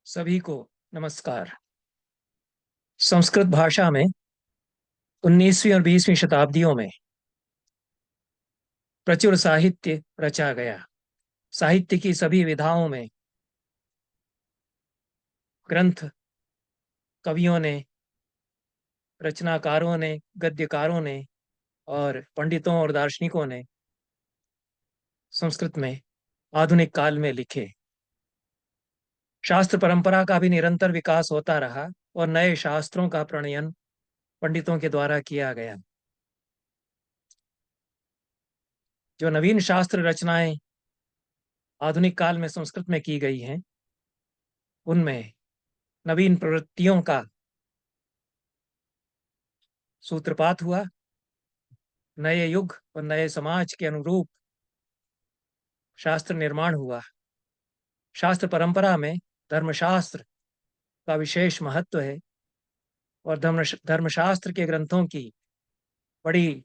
सभी को नमस्कार। संस्कृत भाषा में 19वीं और 20वीं शताब्दियों में प्रचुर साहित्य रचा गया। साहित्य की सभी विधाओं में ग्रंथ कवियों ने, रचनाकारों ने, गद्यकारों ने और पंडितों और दार्शनिकों ने संस्कृत में आधुनिक काल में लिखे। शास्त्र परंपरा का भी निरंतर विकास होता रहा और नए शास्त्रों का प्रणयन पंडितों के द्वारा किया गया। जो नवीन शास्त्र रचनाएं आधुनिक काल में संस्कृत में की गई हैं, उनमें नवीन प्रवृत्तियों का सूत्रपात हुआ। नए युग और नए समाज के अनुरूप शास्त्र निर्माण हुआ। शास्त्र परंपरा में धर्मशास्त्र का विशेष महत्व है और धर्मशास्त्र के ग्रंथों की बड़ी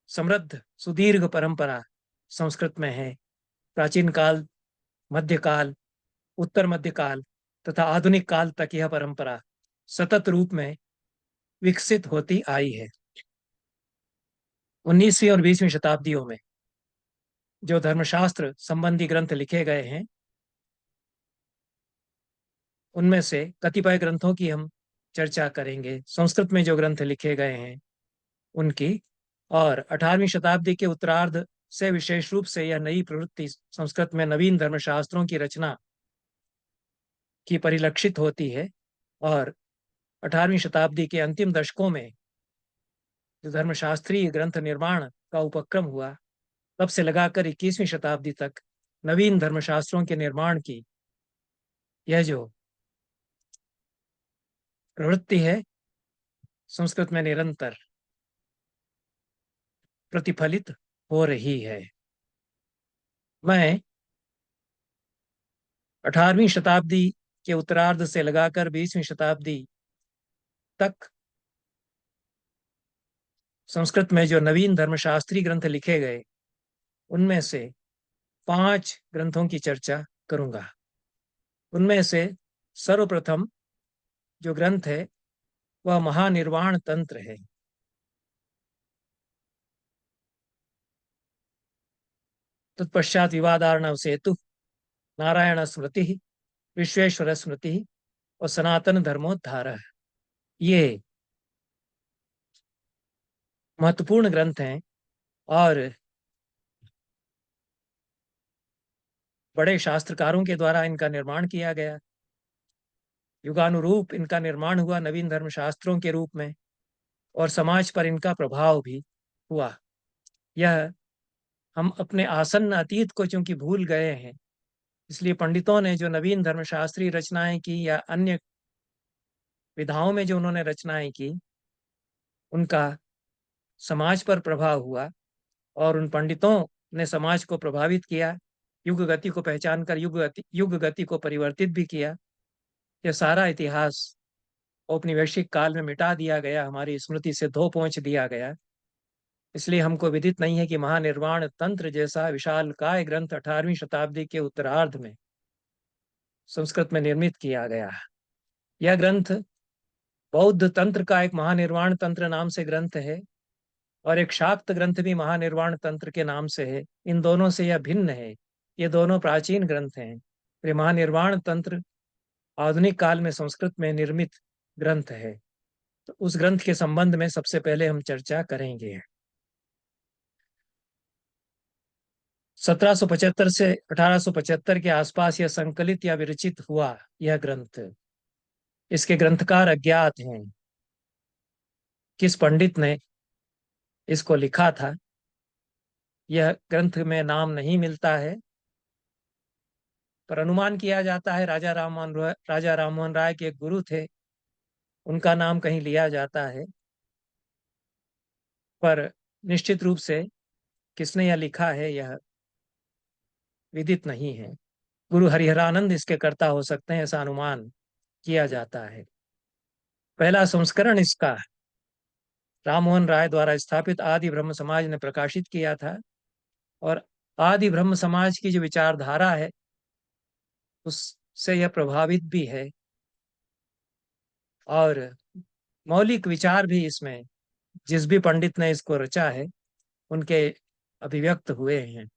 समृद्ध सुदीर्घ परंपरा संस्कृत में है। प्राचीन काल, मध्यकाल, उत्तर मध्यकाल तथा आधुनिक काल तक यह परंपरा सतत रूप में विकसित होती आई है। 19वीं और 20वीं शताब्दियों में जो धर्मशास्त्र संबंधी ग्रंथ लिखे गए हैं, उनमें से कतिपय ग्रंथों की हम चर्चा करेंगे। संस्कृत में जो ग्रंथ लिखे गए हैं उनकी, और 18वीं शताब्दी के उत्तरार्ध से विशेष रूप से यह नई प्रवृत्ति संस्कृत में नवीन धर्मशास्त्रों की रचना की परिलक्षित होती है। और 18वीं शताब्दी के अंतिम दशकों में जो धर्मशास्त्रीय ग्रंथ निर्माण का उपक्रम हुआ, तब से लगाकर 21वीं शताब्दी तक नवीन धर्मशास्त्रों के निर्माण की यह जो प्रवृत्ति है, संस्कृत में निरंतर प्रतिफलित हो रही है। मैं 18वीं शताब्दी के उत्तरार्ध से लगाकर 20वीं शताब्दी तक संस्कृत में जो नवीन धर्मशास्त्री ग्रंथ लिखे गए, उनमें से 5 ग्रंथों की चर्चा करूंगा। उनमें से सर्वप्रथम जो ग्रंथ है वह महानिर्वाण तंत्र है। तत्पश्चात विवादार्णव सेतु, नारायण स्मृति, विश्वेश्वर स्मृति और सनातन धर्मोद्धार, ये महत्वपूर्ण ग्रंथ हैं और बड़े शास्त्रकारों के द्वारा इनका निर्माण किया गया। युगानुरूप इनका निर्माण हुआ नवीन धर्मशास्त्रों के रूप में, और समाज पर इनका प्रभाव भी हुआ। यह हम अपने आसन्न अतीत को चूंकि भूल गए हैं, इसलिए पंडितों ने जो नवीन धर्मशास्त्रीय रचनाएं की या अन्य विधाओं में जो उन्होंने रचनाएं की, उनका समाज पर प्रभाव हुआ और उन पंडितों ने समाज को प्रभावित किया, युग गति को पहचान कर युग गति को परिवर्तित भी किया। यह सारा इतिहास औपनिवेशिक काल में मिटा दिया गया, हमारी स्मृति से धो पोंछ दिया गया। इसलिए हमको विदित नहीं है कि महानिर्वाण तंत्र जैसा विशाल काय ग्रंथ 18वीं शताब्दी के उत्तरार्ध में संस्कृत में निर्मित किया गया। यह ग्रंथ बौद्ध तंत्र का एक महानिर्वाण तंत्र नाम से ग्रंथ है और एक शाक्त ग्रंथ भी महानिर्वाण तंत्र के नाम से है। इन दोनों से यह भिन्न है। ये दोनों प्राचीन ग्रंथ हैं। ये महानिर्वाण तंत्र आधुनिक काल में संस्कृत में निर्मित ग्रंथ है। तो उस ग्रंथ के संबंध में सबसे पहले हम चर्चा करेंगे। 1775 से 1875 के आसपास यह संकलित या विरचित हुआ। यह ग्रंथ, इसके ग्रंथकार अज्ञात हैं। किस पंडित ने इसको लिखा था, यह ग्रंथ में नाम नहीं मिलता है, पर अनुमान किया जाता है राजा राममोहन राय के एक गुरु थे, उनका नाम कहीं लिया जाता है, पर निश्चित रूप से किसने यह लिखा है यह विदित नहीं है। गुरु हरिहरानंद इसके कर्ता हो सकते हैं, ऐसा अनुमान किया जाता है। पहला संस्करण इसका राममोहन राय द्वारा स्थापित आदि ब्रह्म समाज ने प्रकाशित किया था, और आदि ब्रह्म समाज की जो विचारधारा है उससे यह प्रभावित भी है। और मौलिक विचार भी इसमें जिस भी पंडित ने इसको रचा है उनके अभिव्यक्त हुए हैं।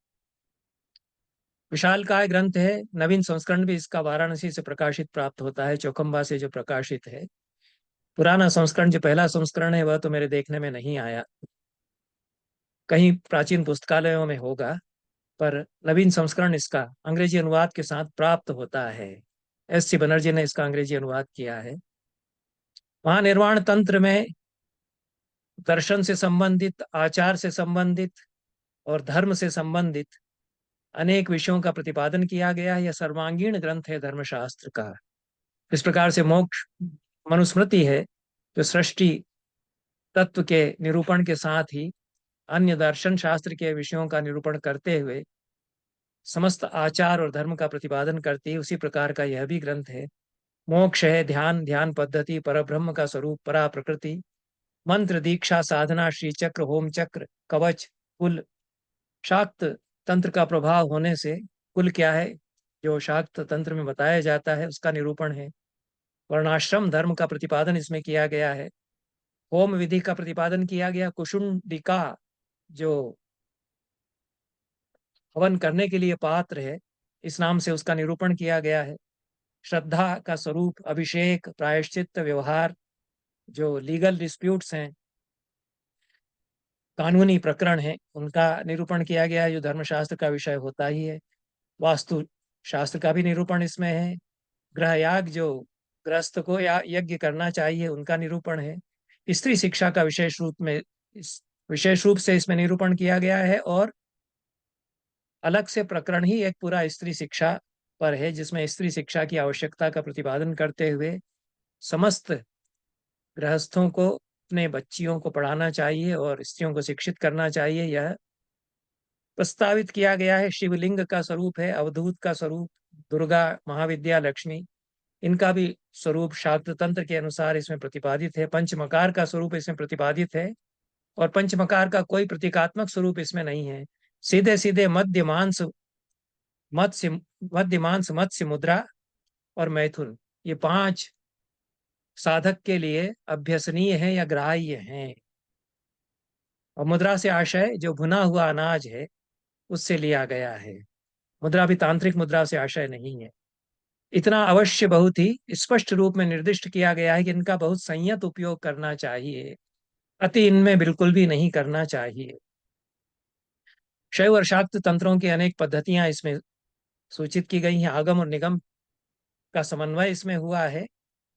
विशालकाय ग्रंथ है। नवीन संस्करण भी इसका वाराणसी से प्रकाशित प्राप्त होता है, चौखंबा से जो प्रकाशित है। पुराना संस्करण जो पहला संस्करण है वह तो मेरे देखने में नहीं आया, कहीं प्राचीन पुस्तकालयों में होगा, पर नवीन संस्करण इसका अंग्रेजी अनुवाद के साथ प्राप्त होता है। S.C. बनर्जी ने इसका अंग्रेजी अनुवाद किया है। महानिर्वाण तंत्र में दर्शन से संबंधित, आचार से संबंधित और धर्म से संबंधित अनेक विषयों का प्रतिपादन किया गया है। यह सर्वांगीण ग्रंथ है धर्मशास्त्र का। इस प्रकार से मोक्ष मनुस्मृति है जो सृष्टि तत्व के निरूपण के साथ ही अन्य दर्शन शास्त्र के विषयों का निरूपण करते हुए समस्त आचार और धर्म का प्रतिपादन करती है। उसी प्रकार का यह भी ग्रंथ है। मोक्ष है ध्यान, ध्यान पद्धति, परब्रह्म का स्वरूप, परा प्रकृति, मंत्र, दीक्षा, साधना, श्री चक्र, होम चक्र, कवच, कुल, शाक्त तंत्र का प्रभाव होने से कुल क्या है जो शाक्त तंत्र में बताया जाता है उसका निरूपण है। वर्णाश्रम धर्म का प्रतिपादन इसमें किया गया है। होम विधि का प्रतिपादन किया गया। कुशुंडिका जो हवन करने के लिए पात्र है, इस नाम से उसका निरूपण किया गया है। श्रद्धा का स्वरूप, अभिषेक, प्रायश्चित्त, व्यवहार, जो लीगल डिस्प्यूट्स हैं, कानूनी प्रकरण हैं, उनका निरूपण किया गया है जो धर्मशास्त्र का विषय होता ही है। वास्तु शास्त्र का भी निरूपण इसमें है। ग्रह याग जो गृहस्थ को या यज्ञ करना चाहिए उनका निरूपण है। स्त्री शिक्षा का विशेष रूप से इसमें निरूपण किया गया है और अलग से प्रकरण ही एक पूरा स्त्री शिक्षा पर है जिसमें स्त्री शिक्षा की आवश्यकता का प्रतिपादन करते हुए समस्त गृहस्थों को अपने बच्चियों को पढ़ाना चाहिए और स्त्रियों को शिक्षित करना चाहिए, यह प्रस्तावित किया गया है। शिवलिंग का स्वरूप है, अवधूत का स्वरूप, दुर्गा, महाविद्या, लक्ष्मी, इनका भी स्वरूप शाक्त तंत्र के अनुसार इसमें प्रतिपादित है। पंचमकार का स्वरूप इसमें प्रतिपादित है और पंचमकार का कोई प्रतीकात्मक स्वरूप इसमें नहीं है। सीधे सीधे मत्स्य मध्यमांश, मत्स्य, मुद्रा और मैथुन, ये पांच साधक के लिए अभ्यसनीय है या ग्राह्य है। और मुद्रा से आशय जो भुना हुआ अनाज है उससे लिया गया है। मुद्रा भी तांत्रिक मुद्रा से आशय नहीं है। इतना अवश्य बहुत ही स्पष्ट रूप में निर्दिष्ट किया गया है कि इनका बहुत संयत उपयोग करना चाहिए, अति इनमें बिल्कुल भी नहीं करना चाहिए। शैव और शाक्त तंत्रों की अनेक पद्धतियां इसमें सूचित की गई हैं। आगम और निगम का समन्वय इसमें हुआ है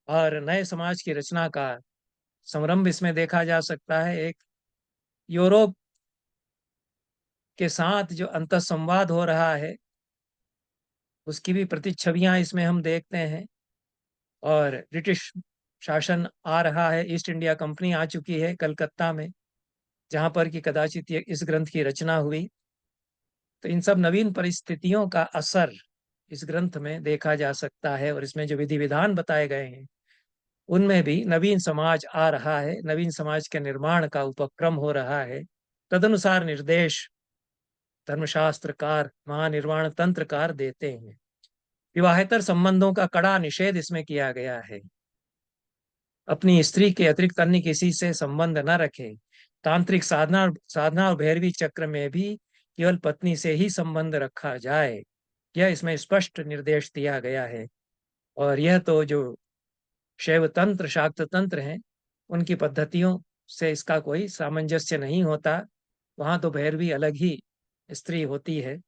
और नए समाज की रचना का संरंभ इसमें देखा जा सकता है। एक यूरोप के साथ जो अंतःसंवाद हो रहा है उसकी भी प्रतिच्छवियां इसमें हम देखते हैं। और ब्रिटिश शासन आ रहा है, ईस्ट इंडिया कंपनी आ चुकी है कलकत्ता में, जहां पर कि कदाचित इस ग्रंथ की रचना हुई। तो इन सब नवीन परिस्थितियों का असर इस ग्रंथ में देखा जा सकता है और इसमें जो विधि विधान बताए गए हैं उनमें भी नवीन समाज आ रहा है, नवीन समाज के निर्माण का उपक्रम हो रहा है। तदनुसार निर्देश धर्मशास्त्रकार, महानिर्वाण तंत्रकार देते हैं। विवाहेतर संबंधों का कड़ा निषेध इसमें किया गया है। अपनी स्त्री के अतिरिक्त अन्य किसी से संबंध न रखे। तांत्रिक साधना साधना और भैरवी चक्र में भी केवल पत्नी से ही संबंध रखा जाए, यह इसमें स्पष्ट निर्देश दिया गया है। और यह तो जो शैव तंत्र, शाक्त तंत्र हैं, उनकी पद्धतियों से इसका कोई सामंजस्य नहीं होता। वहां तो भैरवी अलग ही स्त्री होती है।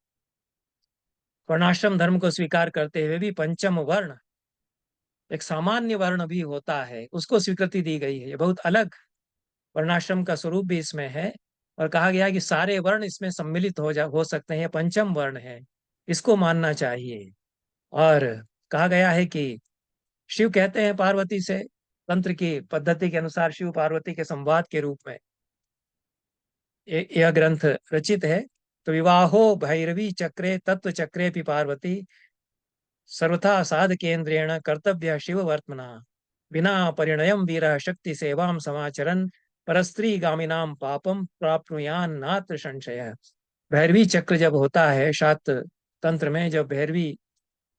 वर्णाश्रम धर्म को स्वीकार करते हुए भी पंचम वर्ण, एक सामान्य वर्ण भी होता है, उसको स्वीकृति दी गई है। ये बहुत अलग वर्णाश्रम का स्वरूप भी इसमें है और कहा गया कि सारे वर्ण इसमें सम्मिलित हो सकते हैं, पंचम वर्ण है, इसको मानना चाहिए। और कहा गया है कि शिव कहते हैं पार्वती से, तंत्र की पद्धति के अनुसार शिव पार्वती के संवाद के रूप में यह ग्रंथ रचित है। तो विवाहो भैरवी चक्रे तत्व चक्रे पि पार्वती सर्वथा साध केंद्रेण कर्तव्य शिव वर्तमना बिना परिणयम वीर शक्ति सेवाम समाचरन परस्त्री गामिनाम पापम प्राप्नुयान नात्र संशय। भैरवी चक्र जब होता है शाक्त तंत्र में, जब भैरवी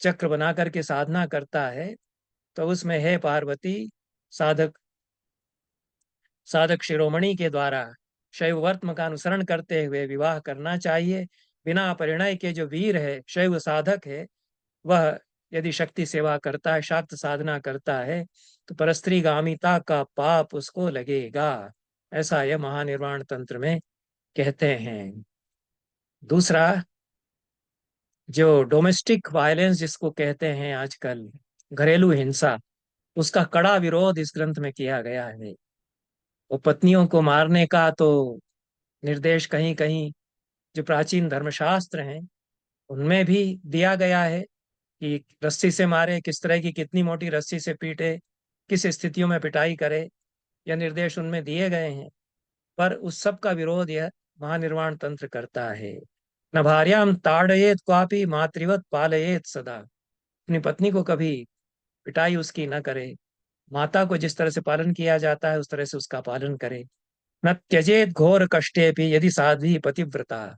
चक्र बना करके साधना करता है तो उसमें है पार्वती साधक साधक शिरोमणि के द्वारा शैव वर्त्म का अनुसरण करते हुए विवाह करना चाहिए। बिना परिणय के जो वीर है, शैव साधक है, वह यदि शक्ति सेवा करता है, शाक्त साधना करता है, तो परस्त्रीगामिता का पाप उसको लगेगा। ऐसा यह महानिर्वाण तंत्र में कहते हैं। दूसरा, जो डोमेस्टिक वायलेंस जिसको कहते हैं आजकल, घरेलू हिंसा, उसका कड़ा विरोध इस ग्रंथ में किया गया है। वो पत्नियों को मारने का तो निर्देश कहीं कहीं जो प्राचीन धर्मशास्त्र हैं उनमें भी दिया गया है कि रस्सी से मारे, किस तरह की, कितनी मोटी रस्सी से पीटे, किस स्थितियों में पिटाई करे, यह निर्देश उनमें दिए गए हैं। पर उस सब का विरोध यह महानिर्वाण तंत्र करता है। न भार्याम ताड़येत क्वापि मातृवत पालयेत सदा। अपनी पत्नी को कभी पिटाई उसकी न करे, माता को जिस तरह से पालन किया जाता है उस तरह से उसका पालन करे। न त्यजेत घोर कष्टे भी यदि साध्वी पतिव्रता।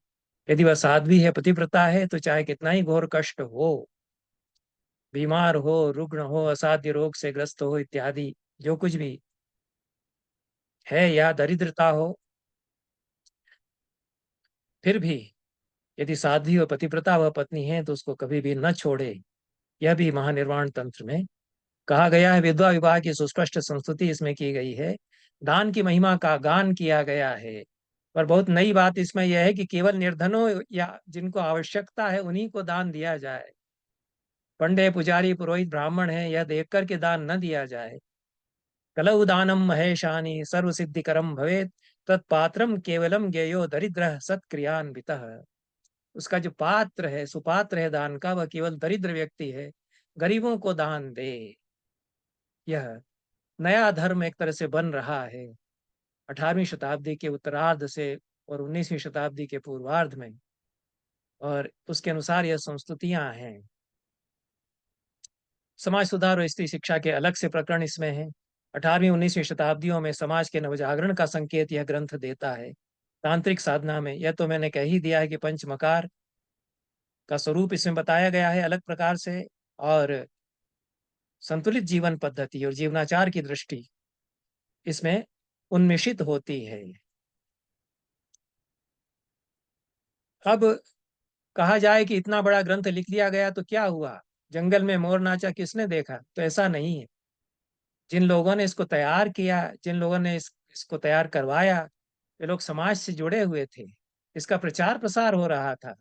यदि वह साध्वी है, पतिव्रता है, तो चाहे कितना ही घोर कष्ट हो, बीमार हो, रुग्ण हो, असाध्य रोग से ग्रस्त हो इत्यादि जो कुछ भी है, या दरिद्रता हो, फिर भी यदि साध्वी और पतिव्रता वह पत्नी है तो उसको कभी भी न छोड़े। यह भी महानिर्वाण तंत्र में कहा गया है। विधवा विवाह की सुस्पष्ट संस्तुति इसमें की गई है। दान की महिमा का गान किया गया है। पर बहुत नई बात इसमें यह है कि केवल निर्धनों या जिनको आवश्यकता है उन्हीं को दान दिया जाए। पंडे, पुजारी, पुरोहित, ब्राह्मण है, यह देख कर के दान न दिया जाए। कलौ दानम महेशानी सर्व सिद्धिकरम भवेत तत्पात्रम केवलम ज्ञेयो दरिद्र सत्क्रियान्वितः। उसका जो पात्र है, सुपात्र है दान का, वह केवल दरिद्र व्यक्ति है, गरीबों को दान दे। यह नया धर्म एक तरह से बन रहा है 18वीं शताब्दी के उत्तरार्ध से और 19वीं शताब्दी के पूर्वार्ध में, और उसके अनुसार यह संस्तुतियां हैं। समाज सुधार और स्त्री शिक्षा के अलग से प्रकरण इसमें हैं। 18वीं 19वीं शताब्दियों में समाज के नवजागरण का संकेत यह ग्रंथ देता है। तांत्रिक साधना में यह तो मैंने कह ही दिया है कि पंचमकार का स्वरूप इसमें बताया गया है अलग प्रकार से, और संतुलित जीवन पद्धति और जीवनाचार की दृष्टि इसमें उन्मिषित होती है। अब कहा जाए कि इतना बड़ा ग्रंथ लिख लिया गया तो क्या हुआ, जंगल में मोर नाचा किसने देखा, तो ऐसा नहीं है। जिन लोगों ने इसको तैयार किया, जिन लोगों ने इसको तैयार करवाया, वे लोग समाज से जुड़े हुए थे। इसका प्रचार प्रसार हो रहा था।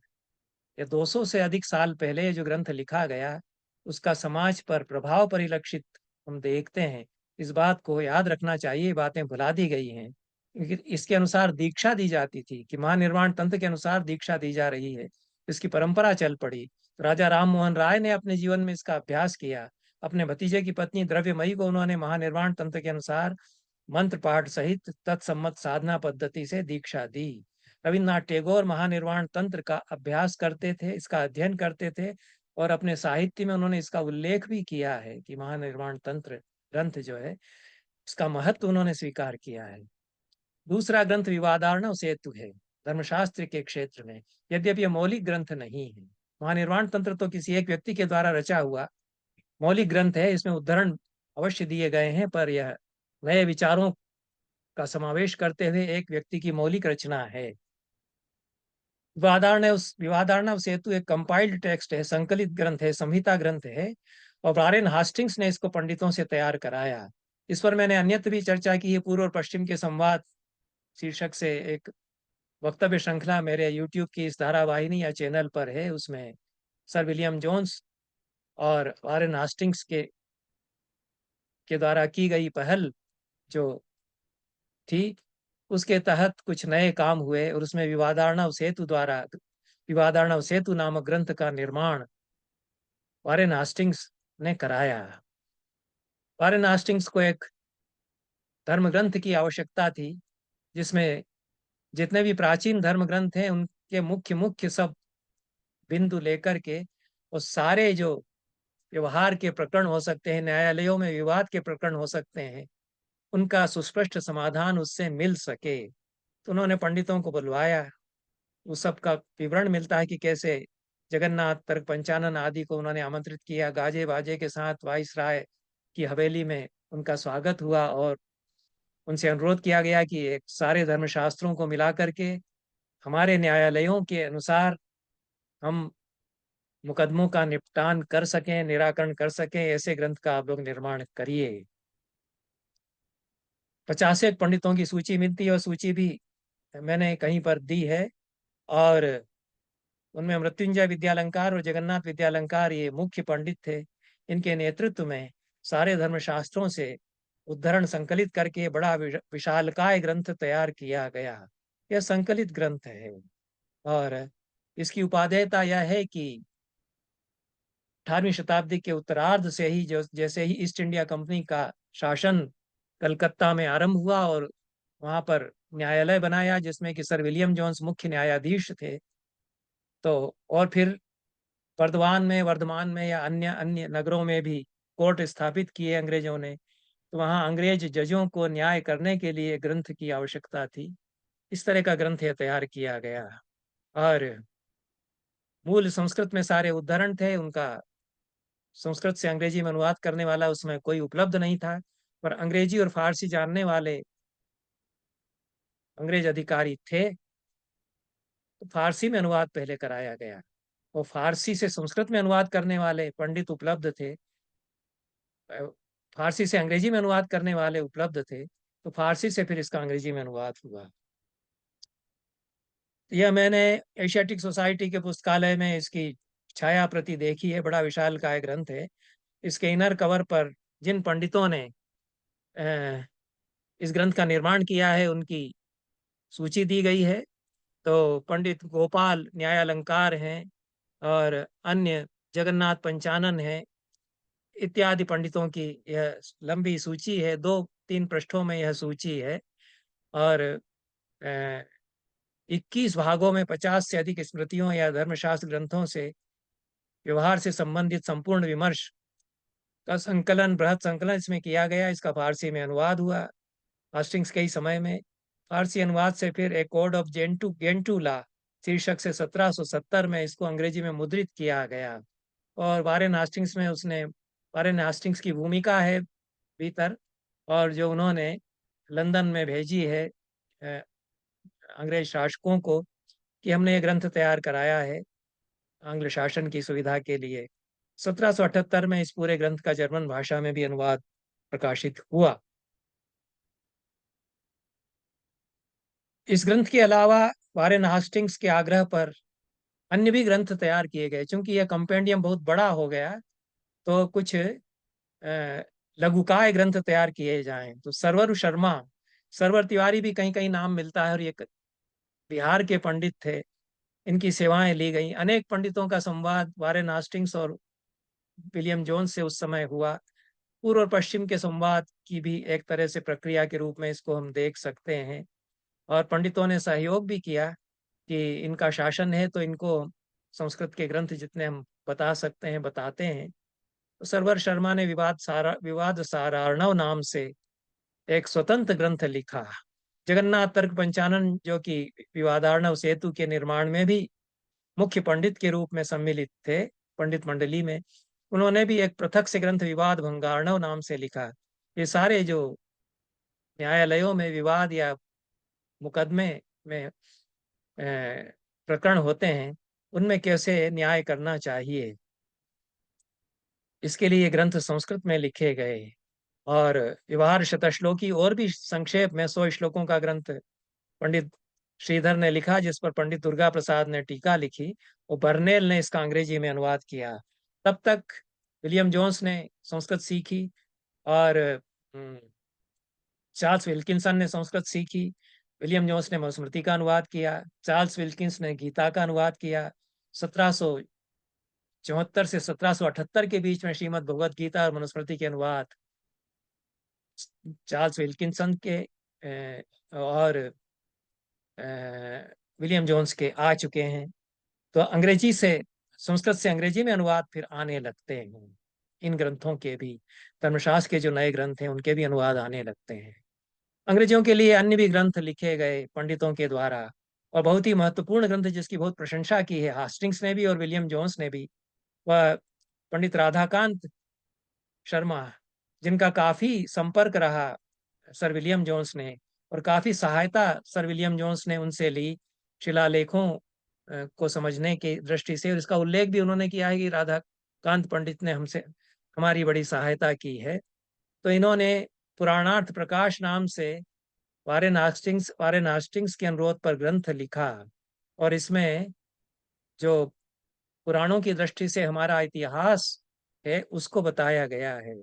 ये 200 से अधिक साल पहले जो ग्रंथ लिखा गया, उसका समाज पर प्रभाव परिलक्षित हम देखते हैं। इस बात को याद रखना चाहिए, बातें भुला दी गई हैं, क्योंकि इसके अनुसार दीक्षा दी जाती थी कि महानिर्वाण तंत्र के अनुसार दीक्षा दी जा रही है। इसकी परंपरा चल पड़ी। राजा राम मोहन राय ने अपने जीवन में इसका अभ्यास किया। अपने भतीजे की पत्नी द्रव्यमयी को उन्होंने महानिर्वाण तंत्र के अनुसार मंत्र पाठ सहित तत्सम्मत साधना पद्धति से दीक्षा दी। रविन्द्रनाथ टैगोर महानिर्वाण तंत्र का अभ्यास करते थे, इसका अध्ययन करते थे, और अपने साहित्य में उन्होंने इसका उल्लेख भी किया है कि महानिर्वाण तंत्र ग्रंथ जो है, इसका महत्व उन्होंने स्वीकार किया है। दूसरा ग्रंथ विवादार्णव सेतु है धर्मशास्त्र के क्षेत्र में, यद्यपि यह मौलिक ग्रंथ नहीं है। महानिर्वाण तंत्र तो किसी एक व्यक्ति के द्वारा रचा हुआ मौलिक ग्रंथ है, इसमें उद्धरण अवश्य दिए गए हैं, पर यह नए विचारों का समावेश करते हुए एक व्यक्ति की मौलिक रचना है। विवादार्णव सेतु एक कंपाइल्ड टेक्स्ट है, संकलित ग्रंथ है, संहिता ग्रंथ है, और ब्रायन हास्टिंग्स ने इसको पंडितों से तैयार कराया। इस पर मैंने अन्यत्र भी चर्चा की है। पूर्व और पश्चिम के संवाद शीर्षक से एक वक्तव्य श्रृंखला मेरे यूट्यूब की इस धारावाहिनी या चैनल पर है। उसमें सर विलियम जोन्स और वारेन हास्टिंग्स के द्वारा की गई पहल जो थी, उसके तहत कुछ नए काम हुए, और उसमें विवादार्णव सेतु नामक ग्रंथ का निर्माण वारेन हास्टिंग्स ने कराया। वारेन हास्टिंग्स को एक धर्म ग्रंथ की आवश्यकता थी जिसमें जितने भी प्राचीन धर्म ग्रंथ हैं उनके मुख्य मुख्य सब बिंदु लेकर के, और सारे जो व्यवहार के प्रकरण हो सकते हैं, न्यायालयों में विवाद के प्रकरण हो सकते हैं, उनका सुस्पष्ट समाधान उससे मिल सके। तो उन्होंने पंडितों को बुलवाया। उस सब का विवरण मिलता है कि कैसे जगन्नाथ, तर्क पंचानन आदि को उन्होंने आमंत्रित किया, गाजे बाजे के साथ वाइस राय की हवेली में उनका स्वागत हुआ और उनसे अनुरोध किया गया कि एक सारे धर्मशास्त्रों को मिला करके हमारे न्यायालयों के अनुसार हम मुकदमों का निपटान कर सकें, निराकरण कर सकें, ऐसे ग्रंथ का आप लोग निर्माण करिए। 50 पंडितों की सूची मिलती है और सूची भी मैंने कहीं पर दी है, और उनमें मृत्युंजय विद्यालंकार और जगन्नाथ विद्यालंकार ये मुख्य पंडित थे। इनके नेतृत्व में सारे धर्मशास्त्रों से उद्धरण संकलित करके बड़ा विशालकाय ग्रंथ तैयार किया गया। यह संकलित ग्रंथ है और इसकी उपादेयता यह है कि 18वीं शताब्दी के उत्तरार्ध से ही जो जैसे ही ईस्ट इंडिया कंपनी का शासन कलकत्ता में आरंभ हुआ और वहां पर न्यायालय बनाया जिसमें कि सर विलियम जोन्स मुख्य न्यायाधीश थे, तो और फिर वर्धमान में या अन्य अन्य नगरों में भी कोर्ट स्थापित किए अंग्रेजों ने, तो वहाँ अंग्रेज जजों को न्याय करने के लिए ग्रंथ की आवश्यकता थी। इस तरह का ग्रंथ यह तैयार किया गया और मूल संस्कृत में सारे उद्धरण थे। उनका संस्कृत से अंग्रेजी में अनुवाद करने वाला उसमें कोई उपलब्ध नहीं था, पर अंग्रेजी और फारसी जानने वाले अंग्रेज अधिकारी थे, तो फारसी में अनुवाद पहले कराया गया और फारसी से संस्कृत में अनुवाद करने वाले पंडित उपलब्ध थे, फारसी से अंग्रेजी में अनुवाद करने वाले उपलब्ध थे, तो फारसी से फिर इसका अंग्रेजी में अनुवाद हुआ। यह मैंने एशियाटिक सोसाइटी के पुस्तकालय में इसकी छाया प्रति देखी है। बड़ा विशालकाय ग्रंथ है। इसके इनर कवर पर जिन पंडितों ने अ, इस ग्रंथ का निर्माण किया है उनकी सूची दी गई है। तो पंडित गोपाल न्यायालंकार हैं और अन्य जगन्नाथ पंचानन है, इत्यादि पंडितों की यह लंबी सूची है। 2-3 पृष्ठों में यह सूची है और 21 भागों में 50 से अधिक स्मृतियों या धर्मशास्त्र ग्रंथों से व्यवहार से संबंधित संपूर्ण विमर्श का संकलन, बृहद संकलन इसमें किया गया। इसका फारसी में अनुवाद हुआ हास्टिंग्स के ही समय में। फारसी अनुवाद से फिर ए कोड ऑफ गेंटू ला शीर्षक से 1770 में इसको अंग्रेजी में मुद्रित किया गया और वारेन हास्टिंग्स में उसने वारेन हास्टिंग्स की भूमिका है भीतर, और जो उन्होंने लंदन में भेजी है अ, अंग्रेज शासकों को कि हमने ये ग्रंथ तैयार कराया है आंग्ल शासन की सुविधा के लिए। 1778 में इस पूरे ग्रंथ का जर्मन भाषा में भी अनुवाद प्रकाशित हुआ। इस ग्रंथ के अलावा वारेन हास्टिंग्स के आग्रह पर अन्य भी ग्रंथ तैयार किए गए। चूंकि यह कंपेंडियम बहुत बड़ा हो गया तो कुछ लघुकाय ग्रंथ तैयार किए जाएं। तो सरवर शर्मा, सरवर तिवारी भी कहीं कहीं नाम मिलता है और ये बिहार के पंडित थे। इनकी सेवाएं ली गई। अनेक पंडितों का संवाद वारेन हास्टिंग्स और विलियम जोन्स से उस समय हुआ। पूर्व और पश्चिम के संवाद की भी एक तरह से प्रक्रिया के रूप में इसको हम देख सकते हैं। और पंडितों ने सहयोग भी किया कि इनका शासन है तो इनको संस्कृत के ग्रंथ जितने हम बता सकते हैं बताते हैं। तो सरवर शर्मा ने विवाद सारार्णव नाम से एक स्वतंत्र ग्रंथ लिखा। जगन्नाथ तर्क पंचानन जो कि विवादार्णव सेतु के निर्माण में भी मुख्य पंडित के रूप में सम्मिलित थे पंडित मंडली में, उन्होंने भी एक पृथक से ग्रंथ विवाद भंगार्णव नाम से लिखा। ये सारे जो न्यायालयों में विवाद या मुकदमे में प्रकरण होते हैं उनमें कैसे न्याय करना चाहिए, इसके लिए ये ग्रंथ संस्कृत में लिखे गए। और व्यवहार शतश्लोकी और भी संक्षेप में 100 श्लोकों का ग्रंथ पंडित श्रीधर ने लिखा, जिस पर पंडित दुर्गा प्रसाद ने टीका लिखी और बर्नेल ने इसका अंग्रेजी में अनुवाद किया। तब तक विलियम जोन्स ने संस्कृत सीखी और चार्ल्स विल्किंसन ने संस्कृत सीखी। विलियम जोन्स ने मनुस्मृति का अनुवाद किया, चार्ल्स विल्किंस ने गीता का अनुवाद किया। 1774 से 1778 के बीच में श्रीमद् भगवत गीता और मनुस्मृति के अनुवाद चार्ल्स विल्किंसन के और विलियम जोन्स के आ चुके हैं। तो अंग्रेजी से संस्कृत से अंग्रेजी में अनुवाद फिर आने लगते हैं। इन ग्रंथों के भी, धर्मशास्त्र के जो नए ग्रंथ हैं उनके भी अनुवाद आने लगते हैं। अंग्रेजों के लिए अन्य भी ग्रंथ लिखे गए पंडितों के द्वारा, और बहुत ही महत्वपूर्ण ग्रंथ जिसकी बहुत प्रशंसा की है हास्टिंग्स ने भी और विलियम जोन्स ने भी, वह पंडित राधाकांत शर्मा जिनका काफी संपर्क रहा सर विलियम जोन्स ने, और काफी सहायता सर विलियम जोन्स ने उनसे ली शिलालेखों को समझने की दृष्टि से। और इसका उल्लेख भी उन्होंने किया है कि राधाकांत पंडित ने हमसे हमारी बड़ी सहायता की है। तो इन्होंने पुराणार्थ प्रकाश नाम से वारेन हास्टिंग्स के अनुरोध पर ग्रंथ लिखा, और इसमें जो पुराणों की दृष्टि से हमारा इतिहास है उसको बताया गया है,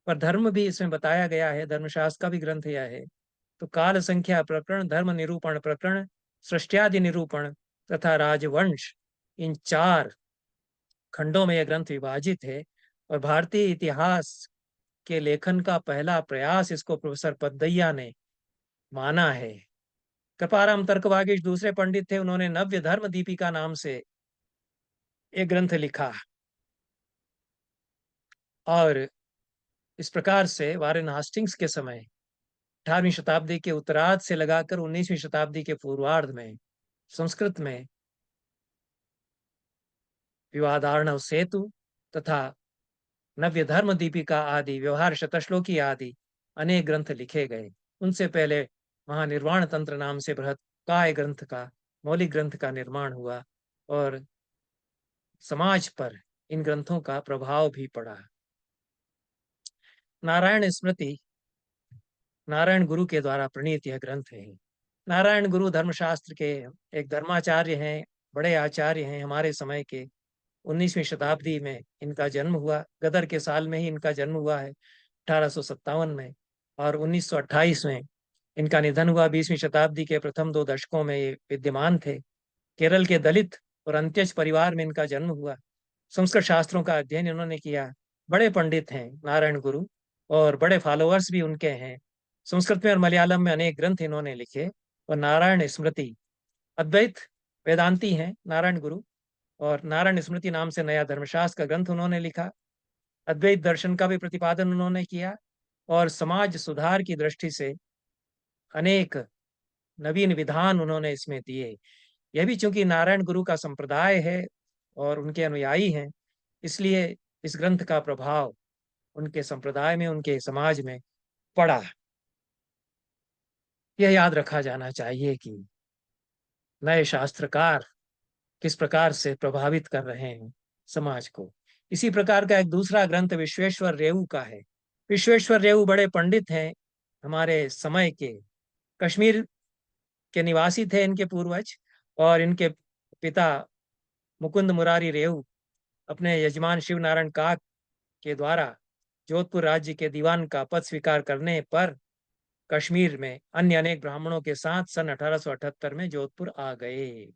पर धर्म भी इसमें बताया गया है। धर्मशास्त्र का भी ग्रंथ यह है। तो काल संख्या प्रकरण, धर्म निरूपण प्रकरण, सृष्टियादि निरूपण तथा राजवंश, इन 4 खंडों में यह ग्रंथ विभाजित है। और भारतीय इतिहास के लेखन का पहला प्रयास इसको प्रोफेसर पदैया ने माना है। कृपाराम तर्कवागीश दूसरे पंडित थे, उन्होंने नव्य धर्म दीपिका नाम से एक ग्रंथ लिखा। और इस प्रकार से वारेन हास्टिंग्स के समय 18वीं शताब्दी के उत्तरार्ध से लगाकर 19वीं शताब्दी के पूर्वार्ध में संस्कृत में विवादार्णव सेतु तथा नव्य धर्म दीपिका आदि, व्यवहार शतश्लोकी आदि अनेक ग्रंथ लिखे गए। उनसे पहले महानिर्वाण तंत्र नाम से बृहत काय ग्रंथ का, मौलिक ग्रंथ का निर्माण हुआ, और समाज पर इन ग्रंथों का प्रभाव भी पड़ा। नारायण स्मृति नारायण गुरु के द्वारा प्रणीत यह ग्रंथ है। नारायण गुरु धर्मशास्त्र के एक धर्माचार्य हैं, बड़े आचार्य हैं। हमारे समय के 19वीं शताब्दी में इनका जन्म हुआ। गदर के साल में ही इनका जन्म हुआ है, 1857 में, और 1928 में इनका निधन हुआ। 20वीं शताब्दी के प्रथम 2 दशकों में ये विद्यमान थे। केरल के दलित और अंत्यज परिवार में इनका जन्म हुआ। संस्कृत शास्त्रों का अध्ययन इन्होंने किया। बड़े पंडित हैं नारायण गुरु, और बड़े फॉलोअर्स भी उनके हैं। संस्कृत में और मलयालम में अनेक ग्रंथ इन्होंने लिखे। और नारायण स्मृति, अद्वैत वेदांती हैं नारायण गुरु, और नारायण स्मृति नाम से नया धर्मशास्त्र का ग्रंथ उन्होंने लिखा। अद्वैत दर्शन का भी प्रतिपादन उन्होंने किया, और समाज सुधार की दृष्टि से अनेक नवीन विधान उन्होंने इसमें दिए। यह भी चूंकि नारायण गुरु का संप्रदाय है और उनके अनुयायी हैं, इसलिए इस ग्रंथ का प्रभाव उनके संप्रदाय में, उनके समाज में पड़ा। यह याद रखा जाना चाहिए कि नए शास्त्रकार किस प्रकार से प्रभावित कर रहे हैं समाज को। इसी प्रकार का एक दूसरा ग्रंथ विश्वेश्वर रेऊ का है। विश्वेश्वर रेऊ बड़े पंडित हैं, हमारे समय के। कश्मीर के निवासी थे इनके पूर्वज, और इनके पिता मुकुंद मुरारी रेऊ अपने यजमान शिव नारायण काक के द्वारा जोधपुर राज्य के दीवान का पद स्वीकार करने पर कश्मीर में अन्य अनेक ब्राह्मणों के साथ सन 1878 में जोधपुर आ गए।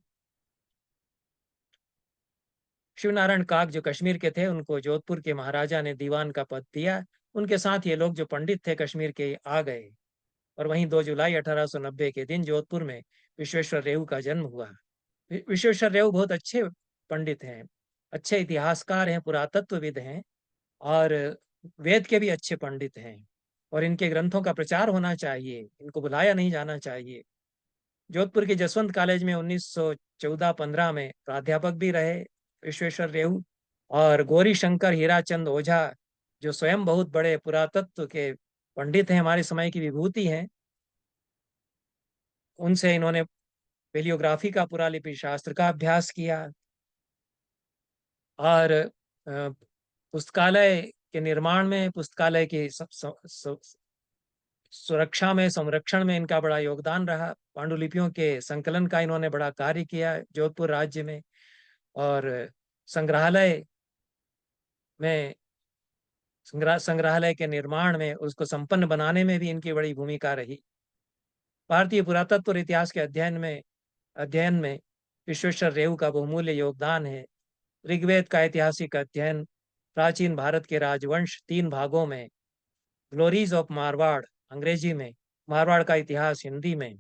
शिवनारायण काक जो कश्मीर के थे, उनको जोधपुर के महाराजा ने दीवान का पद दिया। उनके साथ ये लोग जो पंडित थे कश्मीर के आ गए, और वहीं 2 जुलाई 1890 के दिन जोधपुर में विश्वेश्वर रेऊ का जन्म हुआ। विश्वेश्वर रेऊ बहुत अच्छे पंडित हैं, अच्छे इतिहासकार हैं, पुरातत्वविद हैं, और वेद के भी अच्छे पंडित हैं। और इनके ग्रंथों का प्रचार होना चाहिए, इनको बुलाया नहीं जाना चाहिए। जोधपुर के जसवंत कॉलेज में 1914-15 में प्राध्यापक भी रहे विश्वेश्वर रेऊ। और गौरी शंकर हीराचंद ओझा, जो स्वयं बहुत बड़े पुरातत्व के पंडित हैं, हमारे समय की विभूति हैं, उनसे इन्होंने पेलियोग्राफी का, पुरालिपि शास्त्र का अभ्यास किया। और पुस्तकालय के निर्माण में, पुस्तकालय की सुरक्षा में, संरक्षण में इनका बड़ा योगदान रहा। पांडुलिपियों के संकलन का इन्होंने बड़ा कार्य किया जोधपुर राज्य में। और संग्रहालय में, संग्रहालय के निर्माण में, उसको संपन्न बनाने में भी इनकी बड़ी भूमिका रही। भारतीय पुरातत्व और इतिहास के अध्ययन में विश्वेश्वर रेऊ का बहुमूल्य योगदान है। ऋग्वेद का ऐतिहासिक अध्ययन, प्राचीन भारत के राजवंश 3 भागों में, ग्लोरीज ऑफ मारवाड़ अंग्रेजी में, मारवाड़ का इतिहास हिंदी में,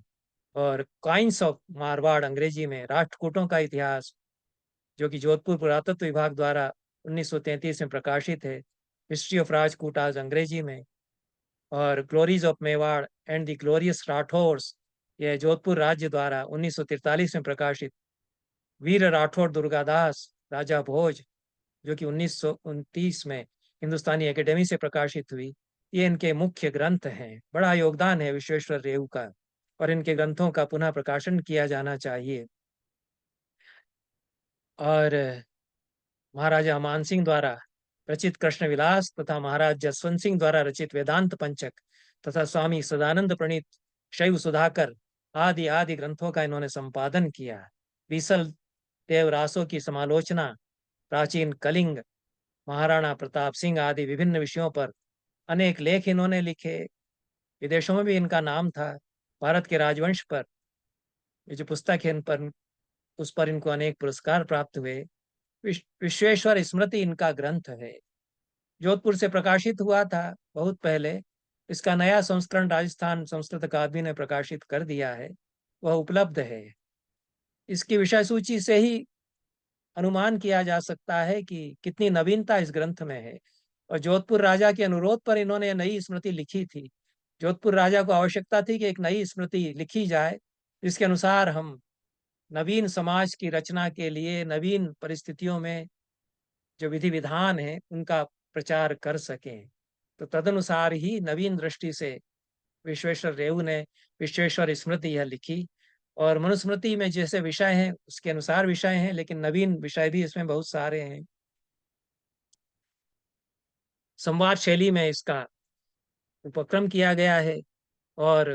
और कॉइन्स ऑफ मारवाड़ अंग्रेजी में, राष्ट्रकूटों का इतिहास, जो कि जोधपुर पुरातत्व विभाग द्वारा 1933 में प्रकाशित है, हिस्ट्री ऑफ राजकूटाज अंग्रेजी में, और glories of Mewar and the glorious Rathores, यह जोधपुर राज्य द्वारा 1943 में प्रकाशित। वीर राठौर दुर्गादास राजा भोज, जो कि 1929 में हिंदुस्तानी एकेडमी से प्रकाशित हुई, ये इनके मुख्य ग्रंथ हैं। बड़ा योगदान है विश्वेश्वर रेऊ का और इनके ग्रंथों का पुनः प्रकाशन किया जाना चाहिए। और महाराजा मान सिंह द्वारा रचित कृष्ण विलास तथा महाराज जसवंत सिंह द्वारा रचित वेदांत पंचक तथा स्वामी सदानंद प्रणीत शैव सुधाकर आदि आदि ग्रंथों का इन्होंने संपादन किया। बीसल देव रासों की समालोचना, प्राचीन कलिंग, महाराणा प्रताप सिंह आदि विभिन्न विषयों पर अनेक लेख इन्होंने लिखे। विदेशों में भी इनका नाम था। भारत के राजवंश पर ये जो पुस्तक है इन पर उस पर इनको अनेक पुरस्कार प्राप्त हुए। विश्वेश्वर स्मृति इनका ग्रंथ है। जोधपुर से प्रकाशित हुआ था बहुत पहले। इसका नया संस्करण राजस्थान संस्कृत अकादमी ने प्रकाशित कर दिया है, वह उपलब्ध है। इसकी विषय सूची से ही अनुमान किया जा सकता है कि कितनी नवीनता इस ग्रंथ में है। और जोधपुर राजा के अनुरोध पर इन्होंने नई स्मृति लिखी थी। जोधपुर राजा को आवश्यकता थी कि एक नई स्मृति लिखी जाए, जिसके अनुसार हम नवीन समाज की रचना के लिए नवीन परिस्थितियों में जो विधि विधान है उनका प्रचार कर सकें। तो तदनुसार ही नवीन दृष्टि से विश्वेश्वर रेऊ ने विश्वेश्वर स्मृति यह लिखी। और मनुस्मृति में जैसे विषय हैं उसके अनुसार विषय हैं, लेकिन नवीन विषय भी इसमें बहुत सारे हैं। संवाद शैली में इसका उपक्रम किया गया है और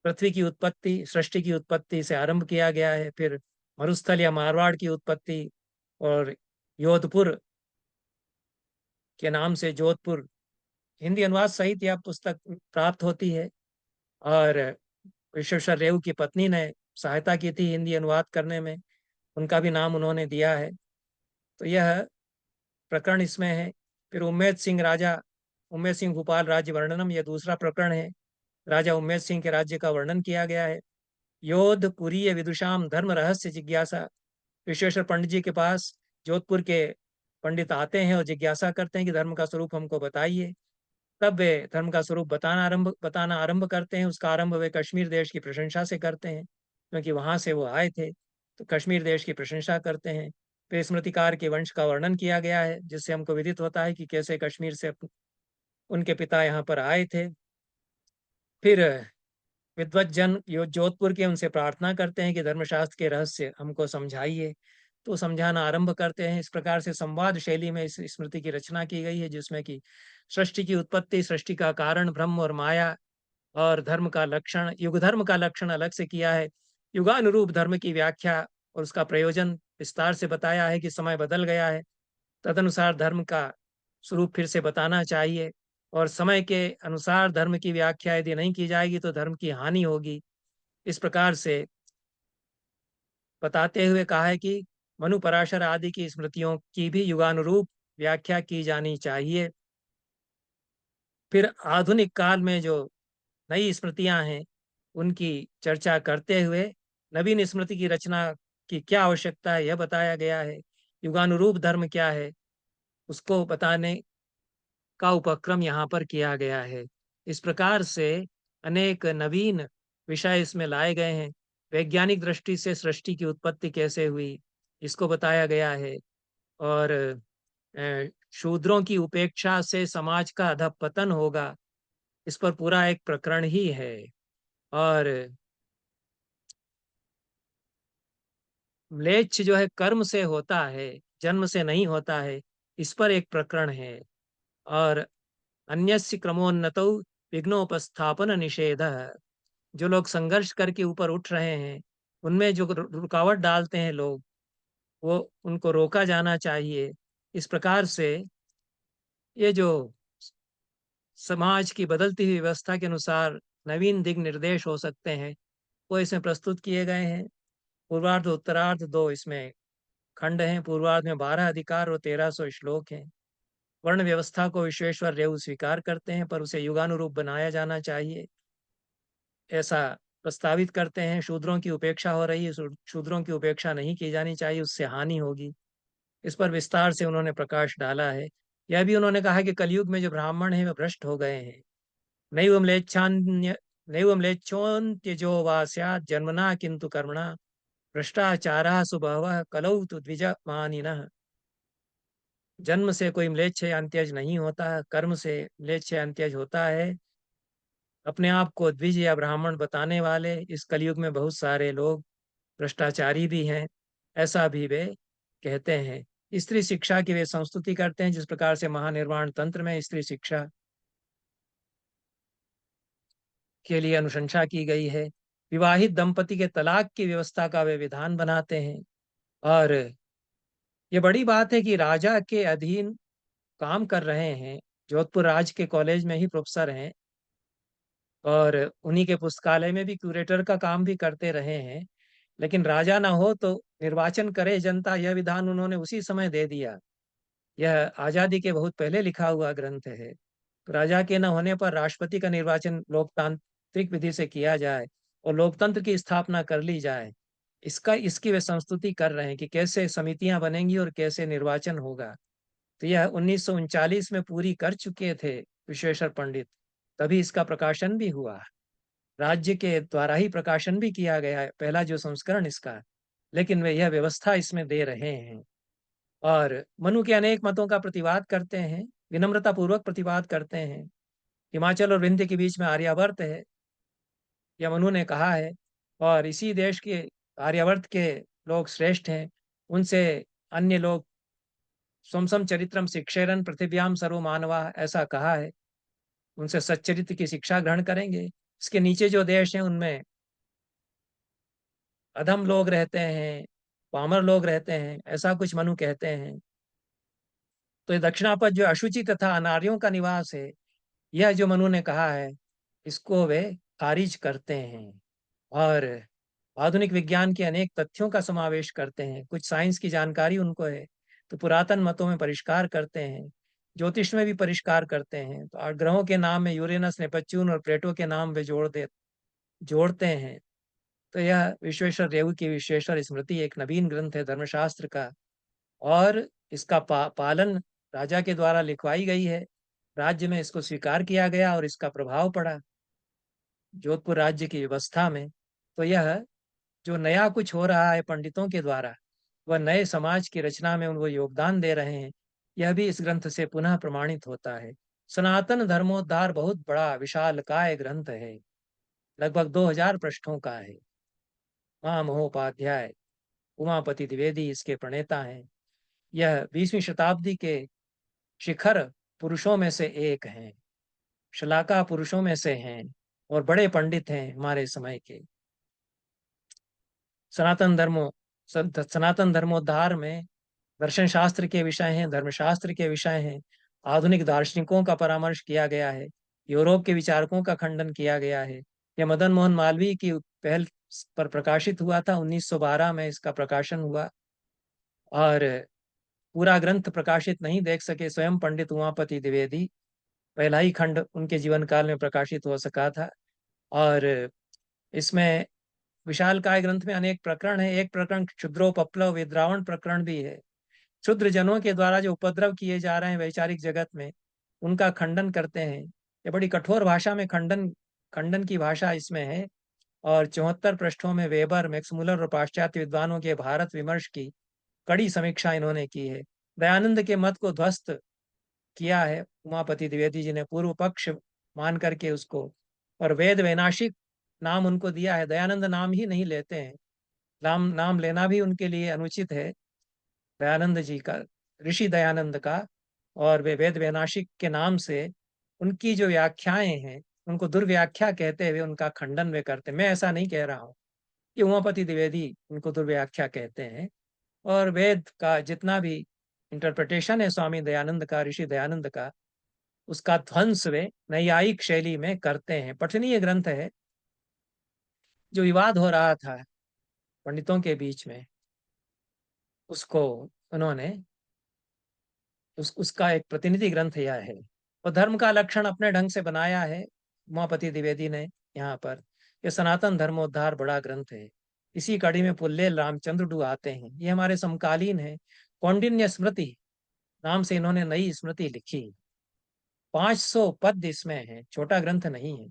पृथ्वी की उत्पत्ति, सृष्टि की उत्पत्ति से आरंभ किया गया है। फिर मरुस्थल या मारवाड़ की उत्पत्ति और योधपुर के नाम से जोधपुर हिंदी अनुवाद सहित यह पुस्तक प्राप्त होती है। और विश्वेश्वर रेऊ की पत्नी ने सहायता की थी हिंदी अनुवाद करने में, उनका भी नाम उन्होंने दिया है। तो यह प्रकरण इसमें है। फिर उम्मेद सिंह भूपाल राज्य वर्णनम, यह दूसरा प्रकरण है। राजा उम्मेद सिंह के राज्य का वर्णन किया गया है। योधपुरीय विदुषाम धर्म रहस्य जिज्ञासा, विश्वेश्वर पंडित जी के पास जोधपुर के पंडित आते हैं और जिज्ञासा करते हैं कि धर्म का स्वरूप हमको बताइए। तब वे धर्म का स्वरूप बताना आरंभ करते हैं। उसका आरंभ वे कश्मीर देश की प्रशंसा से करते हैं, क्योंकि वहां से वो आए थे, तो कश्मीर देश की प्रशंसा करते हैं। फिर स्मृतिकार के वंश का वर्णन किया गया है, जिससे हमको विदित होता है कि कैसे कश्मीर से उनके पिता यहाँ पर आए थे। फिर विद्वत जन यो जोधपुर के उनसे प्रार्थना करते हैं कि धर्मशास्त्र के रहस्य हमको समझाइए, तो समझाना आरंभ करते हैं। इस प्रकार से संवाद शैली में इस स्मृति की रचना की गई है, जिसमें कि सृष्टि की उत्पत्ति, सृष्टि का कारण, ब्रह्म और माया, और धर्म का लक्षण, युग धर्म का लक्षण अलग से किया है। युगानुरूप धर्म की व्याख्या और उसका प्रयोजन विस्तार से बताया है कि समय बदल गया है, तदनुसार धर्म का स्वरूप फिर से बताना चाहिए। और समय के अनुसार धर्म की व्याख्या यदि नहीं की जाएगी तो धर्म की हानि होगी। इस प्रकार से बताते हुए कहा है कि मनु पराशर आदि की स्मृतियों की भी युगानुरूप व्याख्या की जानी चाहिए। फिर आधुनिक काल में जो नई स्मृतियां हैं उनकी चर्चा करते हुए नवीन स्मृति की रचना की क्या आवश्यकता है यह बताया गया है। युगानुरूप धर्म क्या है उसको बताने का उपक्रम यहाँ पर किया गया है। इस प्रकार से अनेक नवीन विषय इसमें लाए गए हैं। वैज्ञानिक दृष्टि से सृष्टि की उत्पत्ति कैसे हुई इसको बताया गया है। और शूद्रों की उपेक्षा से समाज का अधःपतन होगा, इस पर पूरा एक प्रकरण ही है। और म्लेच्छ जो है कर्म से होता है, जन्म से नहीं होता है, इस पर एक प्रकरण है। और अन्यस्य क्रमोन्नतौ विघ्नोपस्थापन निषेध, जो लोग संघर्ष करके ऊपर उठ रहे हैं उनमें जो रुकावट डालते हैं लोग, वो उनको रोका जाना चाहिए। इस प्रकार से ये जो समाज की बदलती हुई व्यवस्था के अनुसार नवीन दिग निर्देश हो सकते हैं वो इसमें प्रस्तुत किए गए हैं। पूर्वार्ध उत्तरार्ध दो इसमें खंड हैं। पूर्वार्ध में 12 अधिकार और 1300 श्लोक हैं। वर्ण व्यवस्था को विश्वेश्वर रेऊ स्वीकार करते हैं, पर उसे युगानुरूप बनाया जाना चाहिए ऐसा प्रस्तावित करते हैं। शूद्रों की उपेक्षा हो रही है, शूद्रों की उपेक्षा नहीं की जानी चाहिए, उससे हानि होगी। इस पर विस्तार से उन्होंने प्रकाश डाला है। यह भी उन्होंने कहा कि कलयुग में जो ब्राह्मण हैं वे भ्रष्ट हो गए हैं। नैव म्लेच्छान्य नैव म्लेच्छोन्त्यजो वा स्यात् जन्मना किंतु कर्मणा भ्रष्टाचारः सुबहवः कलौ तु द्विजमानिनः। जन्म से कोई म्लेच्छ या अंत्यज नहीं होता, कर्म से म्लेच्छ या अंत्यज होता है। अपने आप को द्विज या ब्राह्मण बताने वाले इस कलयुग में बहुत सारे लोग भ्रष्टाचारी भी हैं, ऐसा भी वे कहते हैं। स्त्री शिक्षा की वे संस्तुति करते हैं, जिस प्रकार से महानिर्वाण तंत्र में स्त्री शिक्षा के लिए अनुशंसा की गई है। विवाहित दंपति के तलाक की व्यवस्था का वे विधान बनाते हैं। और ये बड़ी बात है कि राजा के अधीन काम कर रहे हैं, जोधपुर राज के कॉलेज में ही प्रोफेसर हैं और उन्हीं के पुस्तकालय में भी क्यूरेटर का काम भी करते रहे हैं। लेकिन राजा ना हो तो निर्वाचन करे जनता, यह विधान उन्होंने उसी समय दे दिया। यह आजादी के बहुत पहले लिखा हुआ ग्रंथ है। तो राजा के न होने पर राष्ट्रपति का निर्वाचन लोकतांत्रिक विधि से किया जाए और लोकतंत्र की स्थापना कर ली जाए। इसकी वे संस्तुति कर रहे हैं कि कैसे समितियां बनेंगी और कैसे निर्वाचन होगा। तो यह 1939 में पूरी कर चुके थे विश्वेश्वर पंडित, तभी इसका प्रकाशन भी हुआ। राज्य के द्वारा ही प्रकाशन भी किया गया है पहला जो संस्करण इसका, लेकिन वे यह व्यवस्था इसमें दे रहे हैं। और मनु के अनेक मतों का प्रतिवाद करते हैं, विनम्रता पूर्वक प्रतिवाद करते हैं। हिमाचल और विंध्य के बीच में आर्यावर्त है, यह मनु ने कहा है, और इसी देश के आर्यावर्त के लोग श्रेष्ठ हैं। उनसे अन्य लोग स्वम चरित्रम शिक्षेरन पृथिव्याम सर्व मानवा, ऐसा कहा है। उनसे सच्चरित्र की शिक्षा ग्रहण करेंगे। इसके नीचे जो देश हैं उनमें अधम लोग रहते हैं, पामर लोग रहते हैं, ऐसा कुछ मनु कहते हैं। तो ये दक्षिणापद जो अशुचि तथा अनार्यों का निवास है, यह जो मनु ने कहा है, इसको वे खारिज करते हैं। और आधुनिक विज्ञान के अनेक तथ्यों का समावेश करते हैं। कुछ साइंस की जानकारी उनको है, तो पुरातन मतों में परिष्कार करते हैं, ज्योतिष में भी परिष्कार करते हैं। तो 8 ग्रहों के नाम में यूरेनस, नेपच्यून और प्लेटो के नाम वे जोड़ते हैं। तो यह विश्वेश्वर रेवु की विश्वेश्वर स्मृति एक नवीन ग्रंथ है धर्मशास्त्र का, और इसका पालन राजा के द्वारा लिखवाई गई है। राज्य में इसको स्वीकार किया गया और इसका प्रभाव पड़ा जोधपुर राज्य की व्यवस्था में। तो यह जो नया कुछ हो रहा है पंडितों के द्वारा, वह नए समाज की रचना में वो योगदान दे रहे हैं, यह भी इस ग्रंथ से पुनः प्रमाणित होता है। सनातन धर्मोद्धार बहुत बड़ा विशालकाय ग्रंथ है, लगभग 2000 पृष्ठों का है। महामहोपाध्याय उमापति द्विवेदी इसके प्रणेता हैं। यह 20वीं शताब्दी के शिखर पुरुषों में से एक हैं, शलाका पुरुषों में से हैं, और बड़े पंडित हैं हमारे समय के। सनातन धर्मो सनातन धर्मोद्धार में दर्शन शास्त्र के विषय हैं, धर्मशास्त्र के विषय हैं, आधुनिक दार्शनिकों का परामर्श किया गया है, यूरोप के विचारकों का खंडन किया गया है। यह मदन मोहन मालवीय की पहल पर प्रकाशित हुआ था, 1912 में इसका प्रकाशन हुआ। और पूरा ग्रंथ प्रकाशित नहीं देख सके स्वयं पंडित उमापति द्विवेदी, पहला ही खंड उनके जीवन काल में प्रकाशित हो सका था। और इसमें विशालकाय ग्रंथ में अनेक प्रकरण है। एक प्रकरण क्षुद्रोपप्लव विद्रावण प्रकरण भी है। क्षुद्र जनों के द्वारा जो उपद्रव किए जा रहे हैं वैचारिक जगत में, उनका खंडन करते हैं। ये बड़ी कठोर भाषा में खंडन खंडन की भाषा इसमें है। और 74 पृष्ठों में वेबर, मैक्स मुलर और पाश्चात्य विद्वानों के भारत विमर्श की कड़ी समीक्षा इन्होंने की है। दयानंद के मत को ध्वस्त किया है उमापति द्विवेदी जी ने, पूर्व पक्ष मान करके उसको, और वेद वैनाशिक नाम उनको दिया है। दयानंद नाम ही नहीं लेते हैं, नाम लेना भी उनके लिए अनुचित है दयानंद जी का, ऋषि दयानंद का। और वे वेद वैनाशिक के नाम से उनकी जो व्याख्याएं हैं उनको दुर्व्याख्या कहते हुए उनका खंडन वे करते हैं। मैं ऐसा नहीं कह रहा हूँ, कि उमापति द्विवेदी उनको दुर्व्याख्या कहते हैं। और वेद का जितना भी इंटरप्रिटेशन है स्वामी दयानंद का, ऋषि दयानंद का, उसका ध्वंस वे नैयायिक शैली में करते हैं। पठनीय ग्रंथ है। जो विवाद हो रहा था पंडितों के बीच में, उसको उन्होंने उसका एक प्रतिनिधि ग्रंथ यह है। और धर्म का लक्षण अपने ढंग से बनाया है उमापति द्विवेदी ने यहाँ पर। यह सनातन धर्मोद्धार बड़ा ग्रंथ है। इसी कड़ी में पुल्लेल रामचंद्र डू आते हैं, ये हमारे समकालीन है। कौंडिन्य स्मृति नाम से इन्होंने नई स्मृति लिखी। 500 पद इसमें है, छोटा ग्रंथ नहीं है।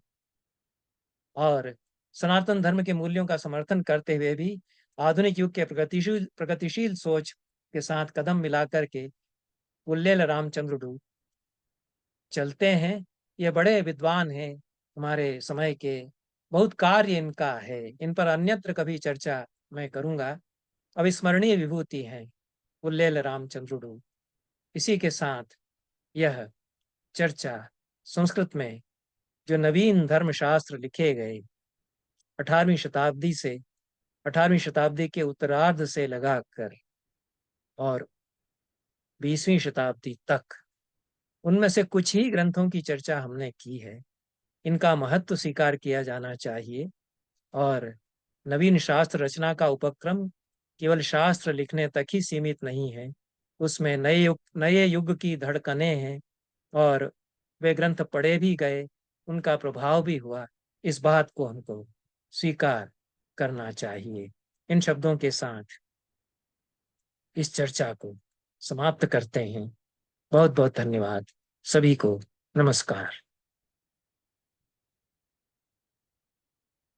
और सनातन धर्म के मूल्यों का समर्थन करते हुए भी आधुनिक युग के प्रगतिशील सोच के साथ कदम मिला करके उल्लेल रामचंद्र चलते हैं। ये बड़े विद्वान हैं हमारे समय के, बहुत कार्य इनका है, इन पर अन्यत्र कभी चर्चा मैं करूंगा। अविस्मरणीय विभूति हैं उल्लेल रामचंद्र। इसी के साथ यह चर्चा संस्कृत में जो नवीन धर्मशास्त्र लिखे गए 18वीं शताब्दी से, 18वीं शताब्दी के उत्तरार्ध से लगाकर और 20वीं शताब्दी तक, उनमें से कुछ ही ग्रंथों की चर्चा हमने की है। इनका महत्व स्वीकार किया जाना चाहिए। और नवीन शास्त्र रचना का उपक्रम केवल शास्त्र लिखने तक ही सीमित नहीं है, उसमें नए युग की धड़कनें हैं। और वे ग्रंथ पढ़े भी गए, उनका प्रभाव भी हुआ, इस बात को हमको स्वीकार करना चाहिए। इन शब्दों के साथ इस चर्चा को समाप्त करते हैं। बहुत बहुत धन्यवाद सभी को। नमस्कार।